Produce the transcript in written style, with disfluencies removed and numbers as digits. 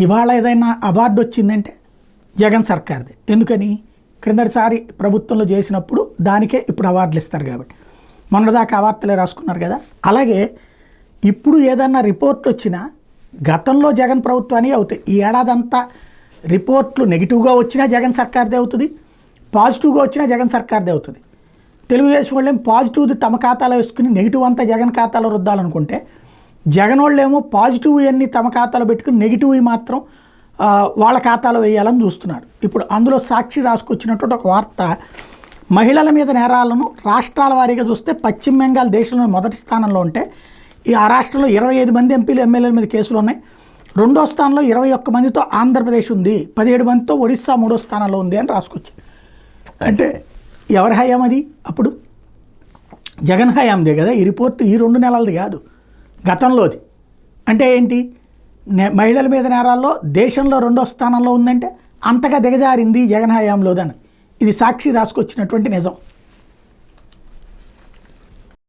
ఇవాళ ఏదైనా అవార్డు వచ్చిందంటే జగన్ సర్కార్ది. ఎందుకని? క్రిందటిసారి ప్రభుత్వంలో చేసినప్పుడు దానికే ఇప్పుడు అవార్డులు ఇస్తారు కాబట్టి. మొన్నదాకా అవార్డులే రాసుకున్నారు కదా. అలాగే ఇప్పుడు ఏదన్నా రిపోర్ట్ వచ్చినా గతంలో జగన్ ప్రభుత్వానికి అవుతాయి. ఈ ఏడాదంతా రిపోర్ట్లు నెగిటివ్గా వచ్చినా జగన్ సర్కార్దే అవుతుంది, పాజిటివ్గా వచ్చినా జగన్ సర్కార్దే అవుతుంది. తెలుగుదేశం వాళ్ళేం పాజిటివ్ది తమ ఖాతాలో వేసుకుని నెగిటివ్ అంతా జగన్ ఖాతాలో రుద్దాలనుకుంటే, జగన్ వాళ్ళేమో పాజిటివ్ అన్నీ తమ ఖాతాలో పెట్టుకుని నెగిటివ్ మాత్రం వాళ్ళ ఖాతాలో వేయాలని చూస్తున్నారు. ఇప్పుడు అందులో సాక్షి రాసుకొచ్చినటువంటి ఒక వార్త, మహిళల మీద నేరాలను రాష్ట్రాల వారీగా చూస్తే పశ్చిమ బెంగాల్ దేశంలో మొదటి స్థానంలో ఉంటే ఆ రాష్ట్రంలో 25 మంది ఎంపీలు ఎమ్మెల్యేల మీద కేసులు ఉన్నాయి. రెండో స్థానంలో 21 మందితో ఆంధ్రప్రదేశ్ ఉంది, 17 మందితో ఒడిస్సా మూడో స్థానంలో ఉంది అని రాసుకొచ్చి. అంటే ఎవరి హయాం అది? అప్పుడు జగన్ హయాందే కదా ఈ రిపోర్టు, ఈ 2 నెలలది కాదు, గతంలోది. అంటే ఏంటి? మహిళల మీద నేరాల్లో దేశంలో 2వ స్థానంలో ఉందంటే అంతగా దిగజారింది జగన్ హయాంలోదని. ఇది సాక్షి రాసుకొచ్చినటువంటి నిజం.